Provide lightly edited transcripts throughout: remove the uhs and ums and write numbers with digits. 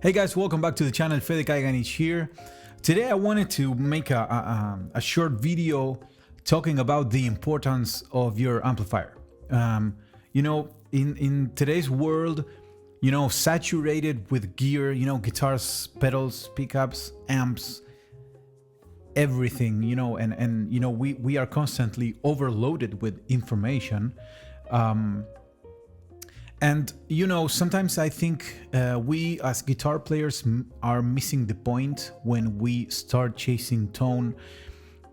Hey guys, welcome back to the channel. Fede Kaiganich here. Today I wanted to make a short video talking about the importance of your amplifier. In today's world, saturated with gear, guitars, pedals, pickups, amps, everything, we are constantly overloaded with information. And sometimes I think we as guitar players are missing the point when we start chasing tone,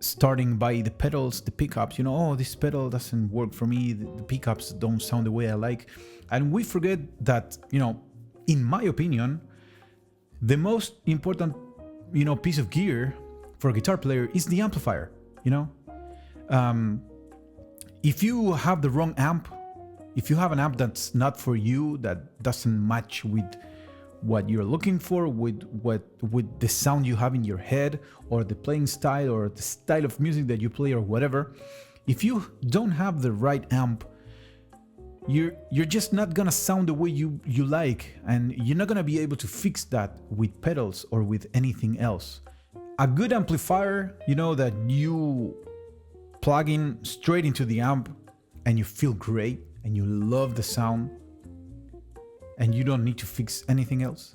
starting by the pedals, the pickups. Oh, this pedal doesn't work for me, the pickups don't sound the way I like. And we forget that, in my opinion, the most important, piece of gear for a guitar player is the amplifier. If you have the wrong amp, if you have an amp that's not for you, that doesn't match with what you're looking for, with the sound you have in your head, or the playing style, or the style of music that you play, or whatever, if you don't have the right amp, you're just not gonna sound the way you like, and you're not gonna be able to fix that with pedals or with anything else. A good amplifier, that you plug in straight into the amp and you feel great, and you love the sound, and you don't need to fix anything else,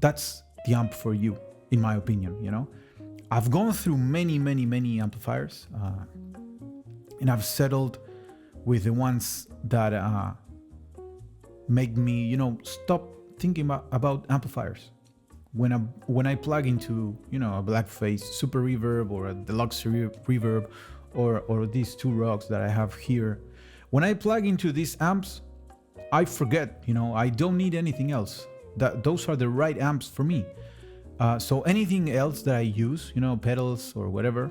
that's the amp for you, in my opinion. I've gone through many amplifiers, and I've settled with the ones that make me, stop thinking about amplifiers. When I plug into, a Blackface Super Reverb or a Deluxe Reverb, or these two rocks that I have here, when I plug into these amps, I forget, I don't need anything else. Those are the right amps for me. So anything else that I use, pedals or whatever,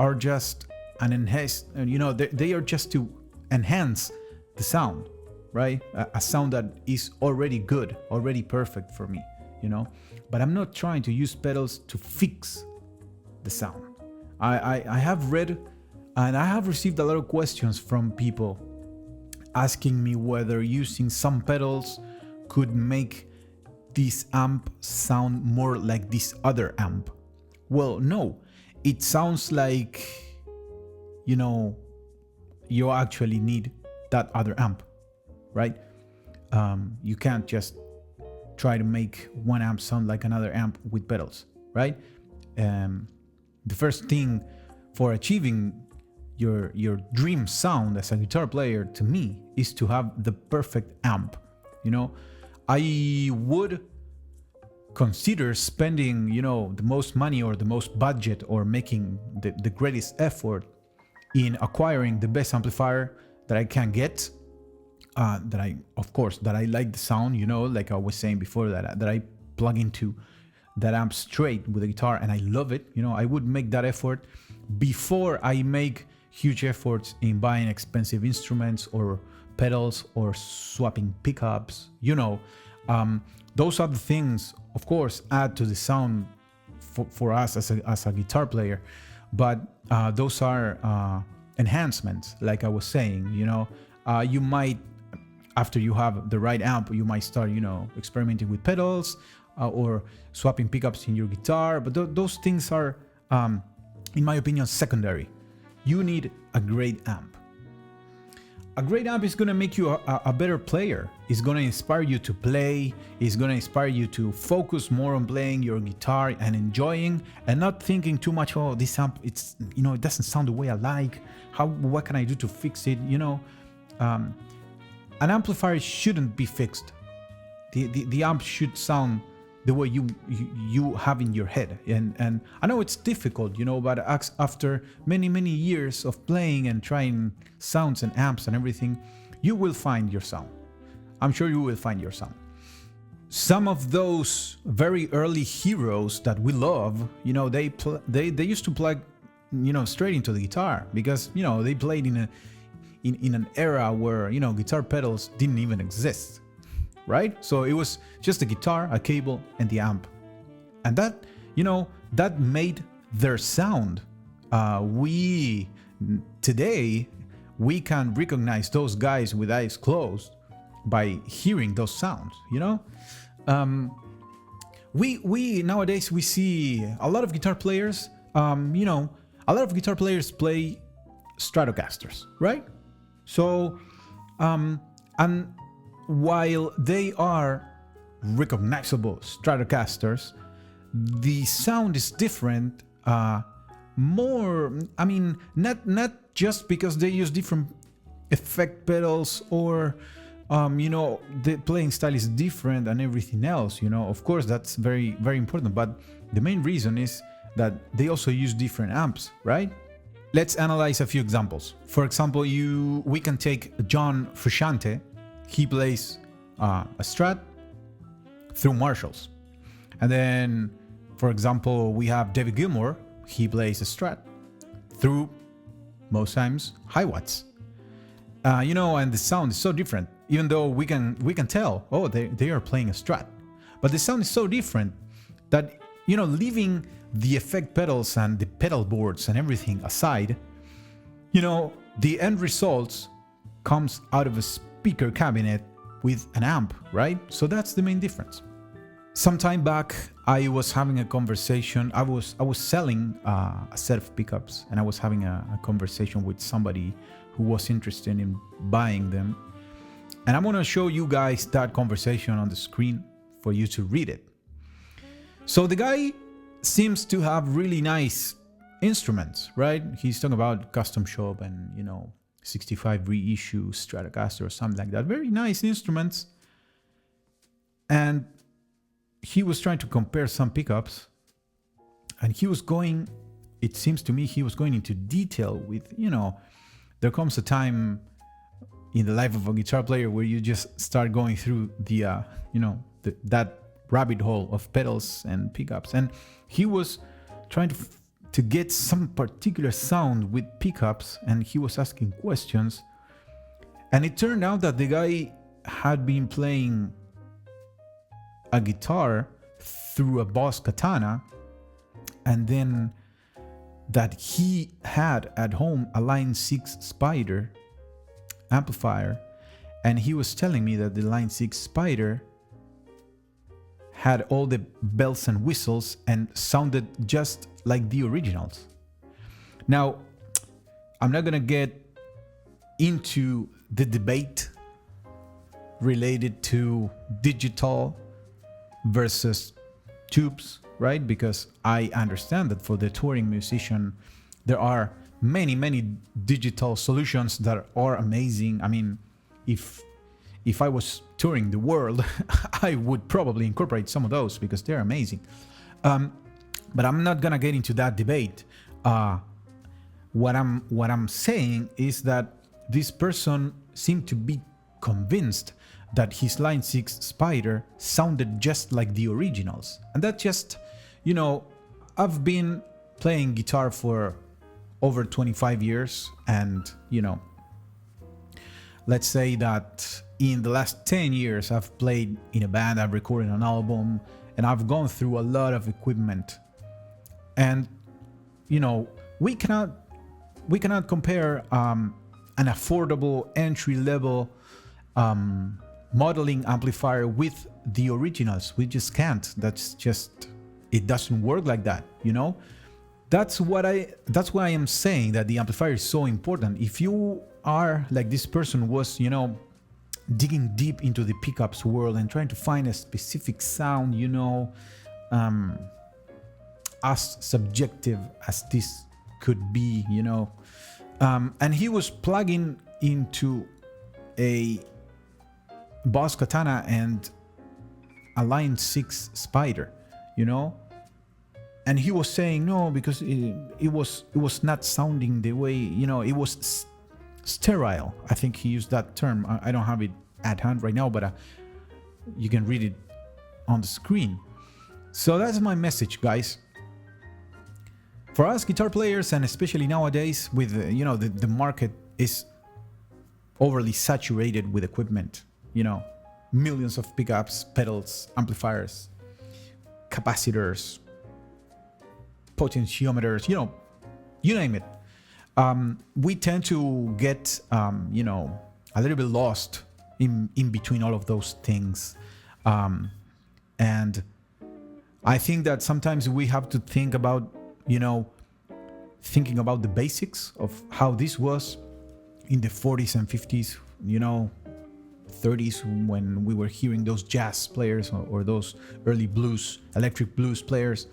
are just an enhanced, they are just to enhance the sound, right? A sound that is already good, already perfect for me, But I'm not trying to use pedals to fix the sound. I have read and I have received a lot of questions from people asking me whether using some pedals could make this amp sound more like this other amp. Well, no, it sounds like, you actually need that other amp, right? You can't just try to make one amp sound like another amp with pedals, right? The first thing for achieving your dream sound as a guitar player, to me, is to have the perfect amp. I would consider spending, the most money or the most budget, or making the greatest effort in acquiring the best amplifier that I can get. That I like the sound, like I was saying before, that I plug into that amp straight with the guitar and I love it. I would make that effort before I make huge efforts in buying expensive instruments or pedals or swapping pickups. Those are the things, of course, add to the sound for us as a guitar player, but those are enhancements, like I was saying. You might, after you have the right amp, you might start experimenting with pedals or swapping pickups in your guitar, but those things are, in my opinion, secondary. You need a great amp. A great amp is going to make you a better player. It's going to inspire you to play. It's going to inspire you to focus more on playing your guitar and enjoying, and not thinking too much, oh, this amp, it doesn't sound the way I like. What can I do to fix it? An amplifier shouldn't be fixed. The amp should sound the way you have in your head, and I know it's difficult, but after many years of playing and trying sounds and amps and everything, you will find your sound. I'm sure you will find your sound. Some of those very early heroes that we love, they used to plug, straight into the guitar, because they played in an era where guitar pedals didn't even exist. Right? So it was just a guitar, a cable, and the amp. And that made their sound. Today, we can recognize those guys with eyes closed by hearing those sounds, we nowadays we see a lot of guitar players. A lot of guitar players play Stratocasters, right? So, and while they are recognizable Stratocasters, the sound is different. Not just because they use different effect pedals or the playing style is different and everything else. Of course, that's very, very important. But the main reason is that they also use different amps, right? Let's analyze a few examples. For example, we can take John Frusciante. He plays a Strat through Marshalls. And then, for example, we have David Gilmour. He plays a Strat through, most times, high watts. And the sound is so different. Even though we can tell, oh, they are playing a Strat, but the sound is so different that leaving the effect pedals and the pedal boards and everything aside, the end results comes out of a speaker cabinet with an amp, right? So that's the main difference. Some time back, I was having a conversation. I was selling a set of pickups, and I was having a conversation with somebody who was interested in buying them. And I'm going to show you guys that conversation on the screen for you to read it. So the guy seems to have really nice instruments, right? He's talking about custom shop and 65 reissue Stratocaster or something like that. Very nice instruments. And he was trying to compare some pickups, and it seems to me he was going into detail with, there comes a time in the life of a guitar player where you just start going through that rabbit hole of pedals and pickups. And he was trying to get some particular sound with pickups, and he was asking questions. And it turned out that the guy had been playing a guitar through a Boss Katana, and then that he had at home a Line 6 Spider amplifier, and he was telling me that the Line 6 Spider had all the bells and whistles and sounded just like the originals. Now, I'm not gonna get into the debate related to digital versus tubes, right? Because I understand that for the touring musician, there are many digital solutions that are amazing. I mean, if I was touring the world, I would probably incorporate some of those because they're amazing. But I'm not gonna get into that debate. What I'm saying is that this person seemed to be convinced that his Line 6 Spider sounded just like the originals. And that just, I've been playing guitar for over 25 years, and, let's say that in the last 10 years, I've played in a band, I've recorded an album, and I've gone through a lot of equipment. And, we cannot compare an affordable entry-level modeling amplifier with the originals. We just can't. It doesn't work like that, That's why I am saying that the amplifier is so important. If you are like this person was, digging deep into the pickups world and trying to find a specific sound, as subjective as this could be, and he was plugging into a Boss Katana and a Line 6 Spider, and he was saying no, because it was not sounding the way, it was sterile. I think he used that term. I don't have it at hand right now, but you can read it on the screen. So that's my message, guys. For us guitar players, and especially nowadays with the market is overly saturated with equipment, millions of pickups, pedals, amplifiers, capacitors, potentiometers, you name it. We tend to get a little bit lost in between all of those things, and I think that sometimes we have to think about, thinking about the basics of how this was in the 40s and 50s, 30s, when we were hearing those jazz players or those early blues, electric blues players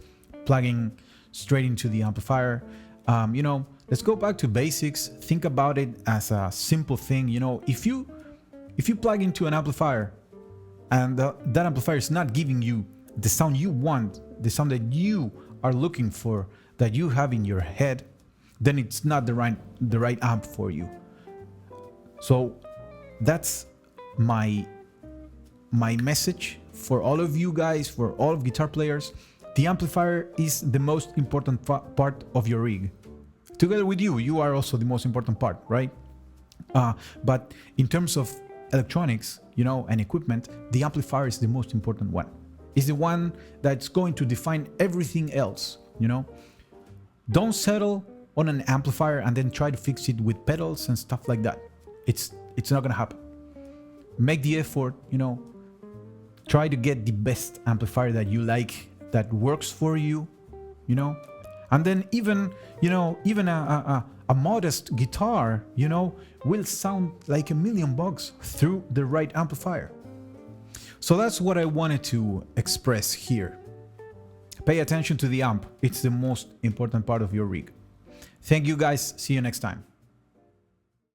plugging straight into the amplifier. Let's go back to basics. Think about it as a simple thing. If you plug into an amplifier and that amplifier is not giving you the sound you want, the sound that you are looking for, that you have in your head, then it's not the right amp for you. So that's my message for all of you guys, for all of guitar players. The amplifier is the most important part of your rig. Together with you are also the most important part, right? But in terms of electronics, and equipment, the amplifier is the most important one. It's the one that's going to define everything else, Don't settle on an amplifier and then try to fix it with pedals and stuff like that. It's not gonna happen. Make the effort, try to get the best amplifier that you like, that works for you, and then even a modest guitar, will sound like $1 million through the right amplifier. So that's what I wanted to express here. Pay attention to the amp. It's the most important part of your rig. Thank you guys. See you next time.